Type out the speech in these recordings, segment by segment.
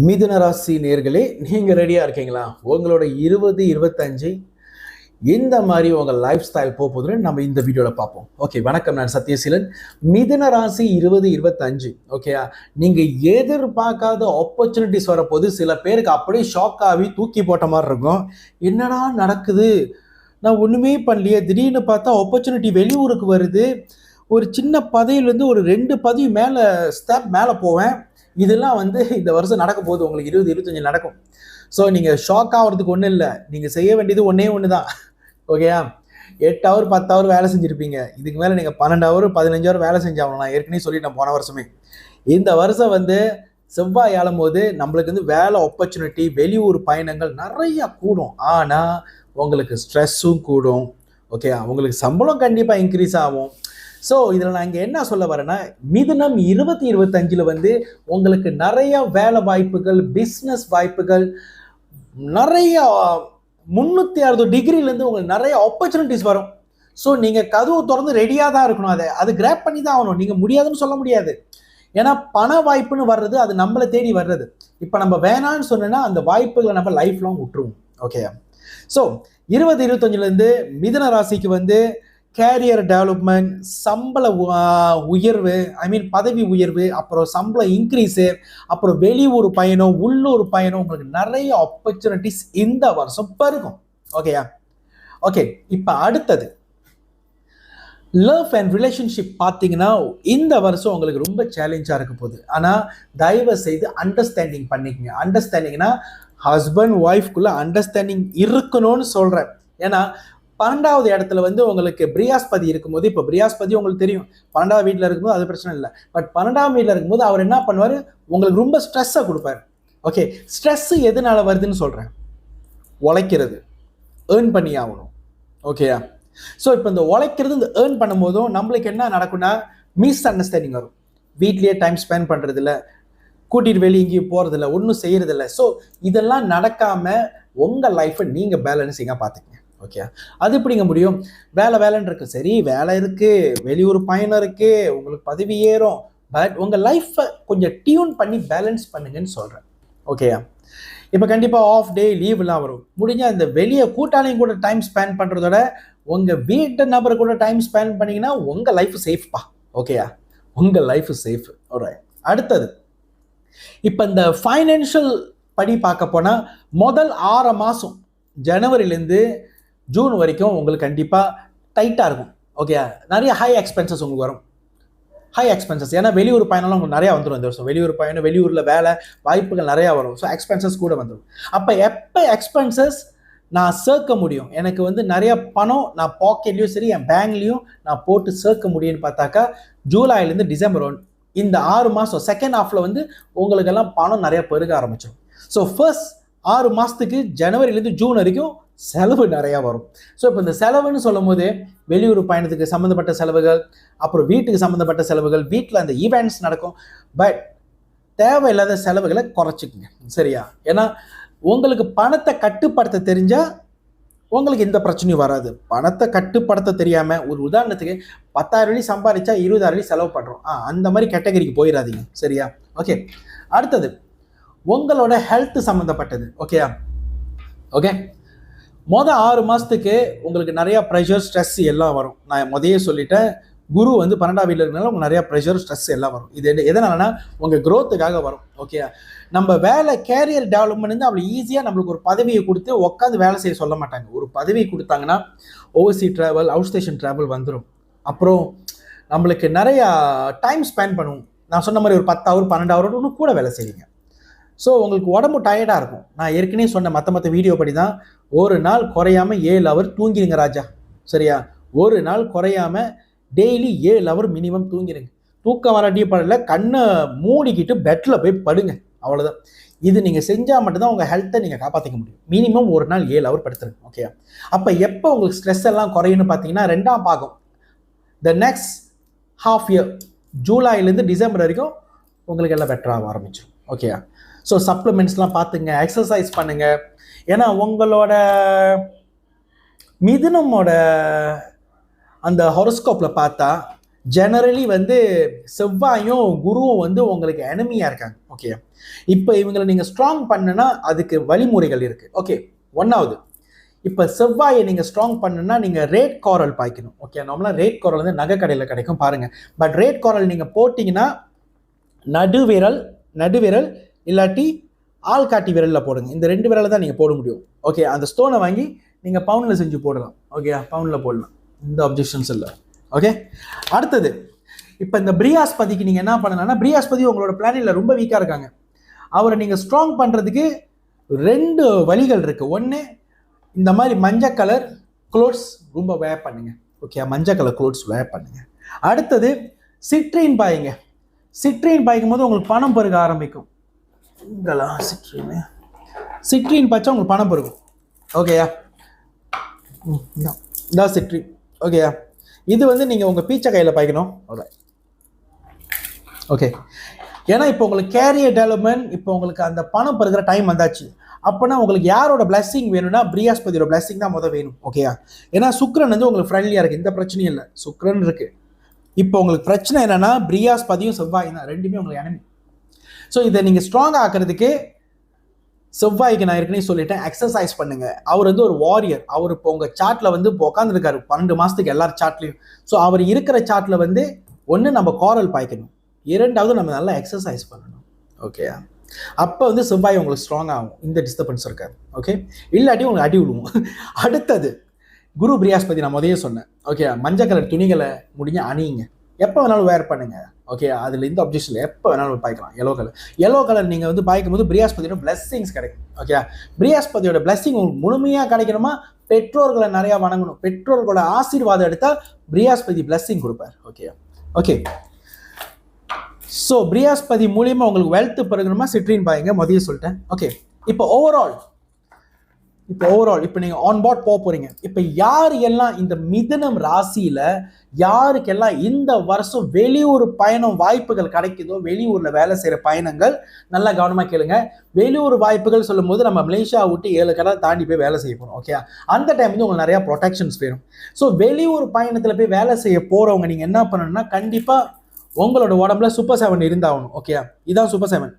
மிதுன ராசி நேர்களே, நீங்கள் ரெடியாக இருக்கீங்களா? உங்களோட 2025 இந்த மாதிரி உங்கள் லைஃப் ஸ்டைல் போகுதுன்னு நம்ம இந்த வீடியோவில் பார்ப்போம். ஓகே, வணக்கம். நான் சத்யசீலன். மிதுன ராசி 2025. ஓகேயா, நீங்கள் எதிர்பார்க்காத ஆப்பர்ச்சுனிட்டிஸ் வரப்போது சில பேருக்கு அப்படியே ஷாக் ஆகி தூக்கி போட்ட மாதிரி இருக்கும். என்னடா நடக்குது, நான் ஒன்றுமே பண்ணலையே, திடீர்னு பார்த்தா ஆப்பர்ச்சுனிட்டி வெளியூருக்கு வருது, ஒரு சின்ன பதவியிலேருந்து ஒரு 2 பதவி மேலே ஸ்டெப் மேலே போவேன், இதெல்லாம் இந்த வருஷம் நடக்க போகுது. உங்களுக்கு 2025 நடக்கும். ஸோ நீங்கள் ஷாக் ஆகிறதுக்கு ஒன்றும் இல்லை. நீங்கள் செய்ய வேண்டியது ஒன்று தான். ஓகேயா, 8 ஹவர் 10 ஹவர் வேலை செஞ்சுருப்பீங்க. இதுக்கு மேலே நீங்கள் 12 ஹவர் 15 ஹவர் வேலை செஞ்சாகணும். நான் ஏற்கனவே சொல்லிட்டேன் போன வருஷமே. இந்த வருஷம் செவ்வாய் ஆளும் போது நம்மளுக்கு வேலை ஆப்பர்ச்சுனிட்டி, வெளியூர் பயணங்கள் நிறையா கூடும். ஆனால் உங்களுக்கு ஸ்ட்ரெஸ்ஸும் கூடும். ஓகேயா, உங்களுக்கு சம்பளம் கண்டிப்பாக இன்க்ரீஸ் ஆகும். ஸோ இதில் நான் இங்கே என்ன சொல்ல வரேன்னா, மிதுனம் 2025 உங்களுக்கு நிறைய வேலை வாய்ப்புகள், பிஸ்னஸ் வாய்ப்புகள், நிறைய 360 டிகிரிலேருந்து உங்களுக்கு நிறைய ஆப்பர்ச்சுனிட்டிஸ் வரும். ஸோ நீங்கள் கதவு திறந்து ரெடியாக தான் இருக்கணும். அது கிராப் பண்ணி தான் ஆகணும். நீங்கள் முடியாதுன்னு சொல்ல முடியாது. ஏன்னா பண வாய்ப்புன்னு வர்றது அது நம்மளை தேடி வர்றது. இப்போ நம்ம வேணான்னு சொன்னோன்னா அந்த வாய்ப்புகளை நம்ம லைஃப் லாங் விட்டுருவோம். ஓகேயா, ஸோ 2025 மிதுன ராசிக்கு கேரியர் டெவலப்மெண்ட், சம்பள உயர்வு, பதவி உயர்வு, அப்புறம் சம்பள இன்க்ரீஸு, அப்புறம் வெளியூர் பயணம், உள்ளூர் பயணம், உங்களுக்கு நிறைய ஆப்பர்ச்சுனிட்டிஸ் இந்த வருஷம் பெருகும். ஓகேயா, ஓகே. இப்போ அடுத்தது லவ் அண்ட் ரிலேஷன்ஷிப் பார்த்தீங்கன்னா இந்த வருஷம் உங்களுக்கு ரொம்ப சேலஞ்சாக இருக்க போகுது. ஆனால் தயவு செய்து அண்டர்ஸ்டாண்டிங் பண்ணிக்கங்க. அண்டர்ஸ்டாண்டிங்னா ஹஸ்பண்ட் ஒய்ஃப்குள்ளே அண்டர்ஸ்டாண்டிங் இருக்கணும்னு சொல்கிறேன். ஏன்னா 12வது இடத்துல உங்களுக்கு பிரியாஸ்பதி இருக்கும்போது, இப்போ பிரியாஸ்பதி உங்களுக்கு தெரியும், 12வது வீட்டில் இருக்கும்போது அது பிரச்சனை இல்லை. பட் 12ஆம் வீட்டில் இருக்கும்போது அவர் என்ன பண்ணுவார், உங்களுக்கு ரொம்ப ஸ்ட்ரெஸ்ஸை கொடுப்பார். ஓகே, ஸ்ட்ரெஸ்ஸு எதனால வருதுன்னு சொல்கிறேன். உழைக்கிறது, ஏர்ன் பண்ணி ஆகணும். ஓகேயா, ஸோ இப்போ இந்த உழைக்கிறது, இந்த ஏர்ன் பண்ணும் போதும் நம்மளுக்கு என்ன நடக்கும்னா மிஸ் அண்டர்ஸ்டாண்டிங் வரும். வீட்லேயே டைம் ஸ்பெண்ட் பண்ணுறதில்ல, கூட்டிகிட்டு வெளியே எங்கேயும் போகிறதில்ல, ஒன்றும் செய்கிறதில்ல. ஸோ இதெல்லாம் நடக்காமல் உங்கள் லைஃப்பை நீங்கள் பேலன்ஸிங்காக பார்த்துக்கங்க. ஓகே, அது எப்படிங்க முடியும்? வேலைன்னு இருக்கு, சரி வேலை இருக்கு, வெளியூர் பயணம் இருக்கு, உங்களுக்கு பதவி ஏறும், பட் உங்கள் லைஃப்பை கொஞ்சம் டியூன் பண்ணி பேலன்ஸ் பண்ணுங்கன்னு சொல்கிறேன். ஓகேயா, இப்போ கண்டிப்பாக ஆஃப் டே லீவ்லாம் வரும். முடிஞ்சால் இந்த வெளியே கூட்டாளியும் கூட டைம் ஸ்பெண்ட் பண்ணுறதோட உங்கள் வீட்டு நபரை கூட டைம் ஸ்பெண்ட் பண்ணிங்கன்னா உங்கள் லைஃப் சேஃப்ப்பா. ஓகேயா, உங்கள் லைஃப் சேஃப். அடுத்தது இப்போ இந்த ஃபைனான்ஷியல் படி பார்க்க போனால் முதல் 6 மாதம் ஜனவரிலேருந்து ஜூன் வரைக்கும் உங்களுக்கு கண்டிப்பாக டைட்டாக இருக்கும். ஓகே, நிறைய ஹை எக்ஸ்பென்சஸ் உங்களுக்கு வரும். ஹை எக்ஸ்பென்சஸ், ஏன்னா வெளியூர் பயணம்லாம் உங்களுக்கு நிறையா வந்துடும் இந்த வருஷம். வெளியூர் பயணம், வெளியூரில் வேலை வாய்ப்புகள் நிறையா வரும். ஸோ எக்ஸ்பென்சஸ் கூட வந்துடும். அப்போ எப்போ எக்ஸ்பென்சஸ் நான் சேர்க்க முடியும், எனக்கு நிறைய பணம் நான் பாக்கெட்லேயும் சரி என் பேங்க்லேயும் நான் போட்டு சேர்க்க முடியும்னு பார்த்தாக்கா ஜூலைலேருந்து டிசம்பர் 1 இந்த 6 மாதம் செகண்ட் ஹாஃபில் உங்களுக்கெல்லாம் பணம் நிறையா பெருக ஆரம்பிச்சிடும். ஸோ ஃபர்ஸ்ட் 6 மாதத்துக்கு ஜனவரிலேருந்து ஜூன் வரைக்கும் செலவு நிறையா வரும். ஸோ இப்போ இந்த செலவுன்னு சொல்லும் போது வெளியூர் பயணத்துக்கு சம்மந்தப்பட்ட செலவுகள், அப்புறம் வீட்டுக்கு சம்மந்தப்பட்ட செலவுகள், வீட்டில் அந்த ஈவெண்ட்ஸ் நடக்கும். பட் தேவையில்லாத செலவுகளை குறைச்சிக்குங்க, சரியா? ஏன்னா உங்களுக்கு பணத்தை கட்டுப்படுத்த தெரிஞ்சால் உங்களுக்கு எந்த பிரச்சனையும் வராது. பணத்தை கட்டுப்படுத்த தெரியாமல், ஒரு உதாரணத்துக்கு 10,000 சம்பாதிச்சா 20,000 செலவு பண்ணுறோம், அந்த மாதிரி கேட்டகரிக்கு போயிடாதீங்க, சரியா? ஓகே, அடுத்தது உங்களோட ஹெல்த் சம்மந்தப்பட்டது. ஓகேயா, ஓகே. மொதல் 6 மாதத்துக்கு உங்களுக்கு நிறையா ப்ரெஷர், ஸ்ட்ரெஸ் எல்லாம் வரும். நான் முதலே சொல்லிட்டேன், குரு 12ஆம் வீட்டில் இருக்கிறனால உங்களுக்கு நிறையா ப்ரெஷர், ஸ்ட்ரெஸ் எல்லாம் வரும். இது எதனாலனா உங்கள் க்ரோத்துக்காக வரும். ஓகே, நம்ம வேலை கேரியர் டெவலப்மெண்ட் அவ்வளோ ஈஸியாக நம்மளுக்கு ஒரு பதவியை கொடுத்து உட்காந்து வேலை செய்ய சொல்ல மாட்டாங்க. ஒரு பதவி கொடுத்தாங்கன்னா oversea travel, out station travel வந்துடும். அப்புறம் நம்மளுக்கு நிறையா டைம் ஸ்பெண்ட் பண்ணுவோம். நான் சொன்ன மாதிரி ஒரு 10 ஹவர் 12 ஹவர் இன்னும் கூட வேலை செய்வீங்க. ஸோ உங்களுக்கு உடம்பு டயர்டாக இருக்கும். நான் ஏற்கனவே சொன்ன மற்ற வீடியோ படி தான், ஒரு நாள் குறையாமல் 7 ஹவர் தூங்கிடுங்க ராஜா, சரியா? ஒரு நாள் குறையாமல் டெய்லி 7 ஹவர் மினிமம் தூங்கிடுங்க. தூக்கம் வராட்டியே படல, கண்ணை மூடிக்கிட்டு பெட்டில் போய் படுங்க, அவ்வளோதான். இது நீங்கள் செஞ்சால் மட்டும்தான் உங்கள் ஹெல்த்தை நீங்கள் காப்பாற்றிக்க முடியும். மினிமம் ஒரு நாள் 7 ஹவர் படுத்துருங்க. ஓகே, அப்போ எப்போ உங்களுக்கு ஸ்ட்ரெஸ் எல்லாம் குறையுன்னு பார்த்தீங்கன்னா 2ஆம் பாகம், த நெக்ஸ்ட் ஹாஃப் இயர், ஜூலைலேருந்து டிசம்பர் வரைக்கும் உங்களுக்கு எல்லாம் பெட்டராக ஆரம்பிச்சிடும். ஓகே, ஸோ சப்ளிமெண்ட்ஸ்லாம் பார்த்துங்க, எக்ஸசைஸ் பண்ணுங்கள். ஏன்னா உங்களோட மிதுனமோட அந்த ஹொரோஸ்கோப்பில் பார்த்தா ஜெனரலி வந்து செவ்வாயும் குருவும் வந்து உங்களுக்கு எனிமியா இருக்காங்க. ஓகே, இப்போ இவங்களை நீங்க ஸ்ட்ராங் பண்ணுனா அதுக்கு வழிமுறைகள் இருக்கு. ஓகே, ஒன்னாவது, இப்போ செவ்வாயை நீங்க ஸ்ட்ராங் பண்ணுனா நீங்க ரேட் காரல் பாய்க்கணும். ஓகே, நார்மலாக ரேட் காரல் வந்து நகை கடையில் கிடைக்கும் பாருங்க. பட் ரேட் காரல் நீங்க போட்டீங்கன்னா நடுவிரல் இல்லாட்டி ஆள்காட்டி விரலில் போடுங்க. இந்த 2 விரலை தான் நீங்கள் போட முடியும். ஓகே, அந்த ஸ்டோனை வாங்கி நீங்கள் பவுனில் செஞ்சு போடலாம். ஓகே, பவுனில் போடலாம், இந்த அப்ஜெக்ஷன்ஸ் இல்லை. ஓகே, அடுத்தது, இப்போ இந்த பிரியாஸ்பதிக்கு நீங்கள் என்ன பண்ணலாம்னா, பிரியாஸ்பதி உங்களோட பிளானெட்டில் ரொம்ப வீக்காக இருக்காங்க. அவரை நீங்கள் ஸ்ட்ராங் பண்ணுறதுக்கு 2 வழிகள் இருக்குது. ஒன்று, இந்த மாதிரி மஞ்சள் கலர் க்ளோத்ஸ் ரொம்ப வேர் பண்ணுங்க. ஓகே, மஞ்சள் கலர் க்ளோத்ஸ் வேர் பண்ணுங்க. அடுத்தது, சிட்ரின் பாய்ங்க. சிட்ரின் பாய்க்கும் போது உங்களுக்கு பணம் பெருக ஆரம்பிக்கும். சிட்ரின் பாய்ச்சா உங்களுக்கு பணம் பெருகும். ஓகேயா, இதான் சிட்ரின். ஓகேயா, இது வந்து நீங்கள் உங்கள் பீச்சை கையில் பாய்க்கணும். ஓகே, ஏன்னா இப்போ உங்களுக்கு கேரியர் டெவலப்மெண்ட், இப்போ உங்களுக்கு அந்த பணம் பெருகிற டைம் வந்தாச்சு. அப்போனா உங்களுக்கு யாரோட பிளஸிங் வேணும்னா பிரியாஸ்பதியோட பிளஸிங் தான் முதல் வேணும். ஓகேயா, ஏன்னா சுக்ரன் வந்து உங்களுக்கு ஃப்ரெண்ட்லியாக இருக்குது, இந்த பிரச்சனையும் இல்லை, சுக்ரன் இருக்குது. இப்போ உங்களுக்கு பிரச்சனை என்னன்னா பிரியாஸ்பதியும் செவ்வாய் தான், ரெண்டுமே உங்களுக்கு எனிமி. ஸோ இதை நீங்கள் ஸ்ட்ராங் ஆக்கிறதுக்கு செவ்வாய்க்கு நான் ஏற்கனவே சொல்லிட்டேன், எக்ஸசைஸ் பண்ணுங்க. அவர் வந்து ஒரு வாரியர். அவர் இப்போ உங்கள் சார்ட்டில் வந்து இப்போ உட்காந்துருக்காரு 12 மாதத்துக்கு எல்லார் சார்ட்லையும். ஸோ அவர் இருக்கிற சார்ட்டில் வந்து ஒன்று நம்ம காரல் பாய்க்கணும், 2வது நம்ம நல்லா எக்ஸசைஸ் பண்ணணும். ஓகே, அப்போ வந்து செவ்வாய் உங்களுக்கு ஸ்ட்ராங் ஆகும், இந்த டிஸ்டர்பன்ஸ் இருக்காது. ஓகே, இல்லாட்டி உங்களுக்கு அடி விடுவோம். அடுத்தது, குரு பிரியாஸ்பதி நான் முதலே சொன்னேன். ஓகே, மஞ்சள் கலர் துணிகளை முடிஞ்ச அணியுங்க, எப்போ வேணாலும் வேர் பண்ணுங்க. ஓகே, அதில் இந்த அப்ஜெக்ஷனில் எப்போ வேணாலும் பாய்க்கலாம். எல்லோ கலர் நீங்கள் வந்து பாய்க்கும் போது பிரியாஸ்பதியோட பிளெஸ்ஸிங்ஸ் கிடைக்கும். ஓகே, பிரியாஸ்பதியோட பிளெஸ்ஸிங் உங்களுக்கு முழுமையாக கிடைக்கணுமா, பெற்றோர்களை நிறையா வணங்கணும். பெற்றோர்களோட ஆசீர்வாதம் எடுத்தால் பிரியாஸ்பதி பிளெஸ்ஸிங் கொடுப்பார். ஓகே ஓகே ஸோ பிரியாஸ்பதி மூலியமாக உங்களுக்கு வெல்த் பெருகணுமா, சிட்ரின் பாய்ங்க, முதல்ல சொல்லிட்டேன். ஓகே, இப்போ ஓவரால் இப்போ நீங்கள் ஆன் போர்ட் போக போகிறீங்க. இப்போ யார் எல்லாம் இந்த மிதுனம் ராசியில் யாருக்கெல்லாம் இந்த வருஷம் வெளியூர் பயணம் வாய்ப்புகள் கிடைக்குதோ, வெளியூரில் வேலை செய்கிற பயணங்கள், நல்லா கவனமாக கேளுங்க. வெளியூர் வாய்ப்புகள் சொல்லும் போது நம்ம மலேசியா விட்டு 7 கடை தாண்டி போய் வேலை செய்ய போகிறோம். ஓகே, அந்த டைம் வந்து உங்களுக்கு நிறையா ப்ரொடெக்ஷன்ஸ் வேணும். ஸோ வெளியூர் பயணத்தில் போய் வேலை செய்ய போகிறவங்க நீங்கள் என்ன பண்ணணும்னா, கண்டிப்பாக உங்களோட உடம்புல சூப்பர் 7 இருந்தாகணும். ஓகே, இதான் சூப்பர் 7.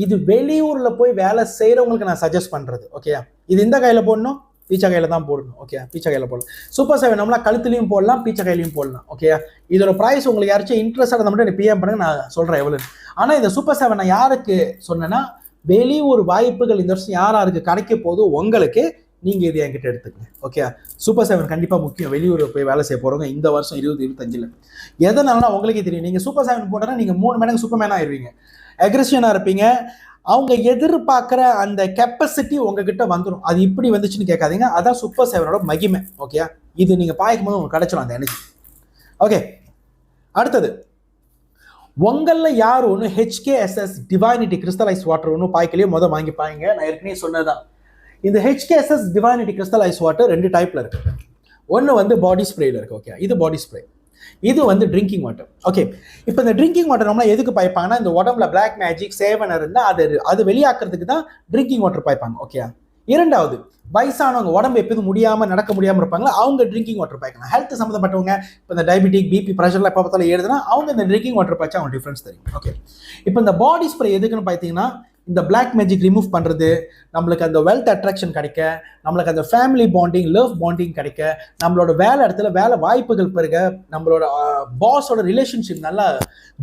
இது வெளியூர்ல போய் வேலை செய்யறவங்களுக்கு நான் சஜஸ்ட் பண்றது. ஓகே, இது இந்த கையில போடணும், பீச்சை கையில தான் போடணும். ஓகே, பீச்சை கையில போடலாம். சூப்பர் 7 நம்மளா கழுத்துலையும் போடலாம், பீச்சை கையிலையும் போடலாம். ஓகே, இதோட ப்ரைஸ் உங்களுக்கு யாராச்சும் இன்ட்ரெஸ்டாக இருந்தால் மட்டும் எனக்கு பிஎம் பண்ணுங்க, நான் சொல்றேன் எவ்வளவு. ஆனா இந்த சூப்பர் 7 நான் யாருக்கு சொன்னேன்னா, வெளியூர் வாய்ப்புகள் இந்த வருஷம் யாருக்கு கிடைக்க போதோ உங்களுக்கு, நீங்க இது என்கிட்ட எடுத்துக்கங்க. ஓகே, சூப்பர் 7 கண்டிப்பா முக்கியம். வெளியூர் போய் வேலை செய்ய போறவங்க இந்த வருஷம் 2025 எதனாலனா உங்களுக்கே தெரியும், நீங்க சூப்பர் 7 போட்டா நீங்க 3 மடங்கு சூப்பர்மேனா ஆயிருவீங்க, அக்ரெஷனா இருப்பீங்க. அவங்க எதிர்பார்க்குற அந்த கெப்பாசிட்டி உங்ககிட்ட வந்துடும். அது இப்படி வந்துச்சுன்னு கேட்காதீங்க, அதான் சூப்பர் 7ஓட மகிமை. ஓகே, இது நீங்க பாய்க்கும் போது உங்களுக்கு கிடைச்சிடும் அந்த எனர்ஜி. ஓகே, அடுத்தது, உங்களில் யார் ஒன்று HKSS டிவைனிட்டி கிறிஸ்டலைஸ் வாட்டர் ஒன்று பாய்க்கலையோ வாங்கி பாய்ங்க. நான் ஏற்கனவே சொன்னதான், இந்த HKSS டிவைனிட்டி கிறிஸ்டலைஸ் வாட்டர் 2 டைப்ல இருக்கு. ஒன்று வந்து பாடி ஸ்ப்ரேல இருக்கு. ஓகே, இது பாடி ஸ்ப்ரே, இது வந்து ட்ரிங்கிங் வாட்டர். ஓகே, இப்போ இந்த ட்ரிங்கிங் வாட்டர் நம்மளா எதுக்கு பாய்ப்பாங்கன்னா, இந்த உடம்புல பிளாக் மேஜிக் சேவனை இருந்தால் அது வெளியாக்குறதுக்கு தான் ட்ரிங்கிங் வாட்டர் பாய்ப்பாங்க. ஓகே, 2வது, வயசானவங்க உடம்பு எப்போதும் முடியாமல் நடக்க முடியாமல் இருப்பாங்களா, அவங்க ட்ரிங்கிங் வாட்டர் பாய்க்கலாம். ஹெல்த் சம்மந்தப்பட்டவங்க, இப்போ இந்த டயபெட்டிக் பிபி ப்ரெஷர்லாம் எப்போ பார்த்தாலும் ஏறுதுன்னா அவங்க இந்த ட்ரிங்கிங் வாட்டர் பாய்ச்சா அவங்க டிஃப்ரென்ஸ் தெரியும். ஓகே, இப்போ இந்த பாடி ஸ்ப்ரே எதுக்குன்னு பார்த்தீங்கன்னா, இந்த பிளாக் மேஜிக் ரிமூவ் பண்ணுறது, நம்மளுக்கு அந்த வெல்த் அட்ராக்ஷன் கிடைக்க, நம்மளுக்கு அந்த ஃபேமிலி பாண்டிங், லவ் பாண்டிங் கிடைக்க, நம்மளோட வேலை இடத்துல வேலை வாய்ப்புகள் பெருக, நம்மளோட பாஸோட ரிலேஷன்ஷிப் நல்லா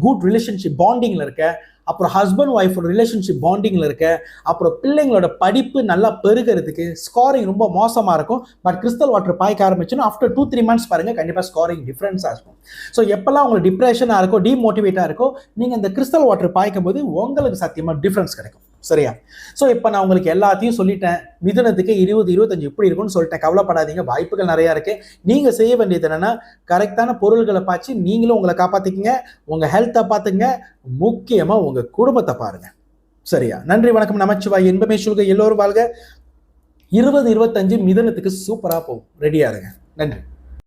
குட் ரிலேஷன்ஷிப் பாண்டிங்கில் இருக்க, அப்புறம் ஹஸ்பண்ட் ஒய்ஃபோட ரிலேஷன்ஷிப் பாண்டிங்கில் இருக்க, அப்புறம் பிள்ளைங்களோட படிப்பு நல்லா பெருகிறதுக்கு. ஸ்கோரிங் ரொம்ப மோசமாக இருக்கும், பட் கிறிஸ்டல் வாட்டர் பாய்க்க ஆரம்பிச்சுன்னா ஆஃப்டர் 2-3 months பாருங்கள், கண்டிப்பாக ஸ்கோரிங் டிஃப்ரென்ஸாக இருக்கும். ஸோ எப்போல்லாம் உங்களுக்கு டிப்ரெஷனாக இருக்கோ, டிமோட்டிவேட்டாக இருக்கோ, நீங்கள் இந்த கிறிஸ்டல் வாட்டர் பாய்க்கும் போது உங்களுக்கு சத்தியமாக டிஃப்ரென்ஸ் கிடைக்கும். சரியா? ஸோ இப்போ நான் உங்களுக்கு எல்லாத்தையும் சொல்லிட்டேன். மிதுனத்துக்கு 20-25 இப்படி இருக்கும்னு சொல்லிட்டேன். கவலைப்படாதீங்க, வாய்ப்புகள் நிறையா இருக்குது. நீங்கள் செய்ய வேண்டியது என்னென்னா, கரெக்டான பொருள்களை பார்த்து நீங்களும் உங்களை காப்பாற்றிக்கிங்க, உங்கள் ஹெல்த்தை பார்த்துங்க, முக்கியமாக உங்கள் குடும்பத்தை பாருங்கள். சரியா? நன்றி, வணக்கம், நமச்சிவாய், இன்பமே சொல்க, எல்லோரும் வாழ்க. 20-25 மிதுனத்துக்கு சூப்பராக போகும். ரெடியாக இருங்க. நன்றி.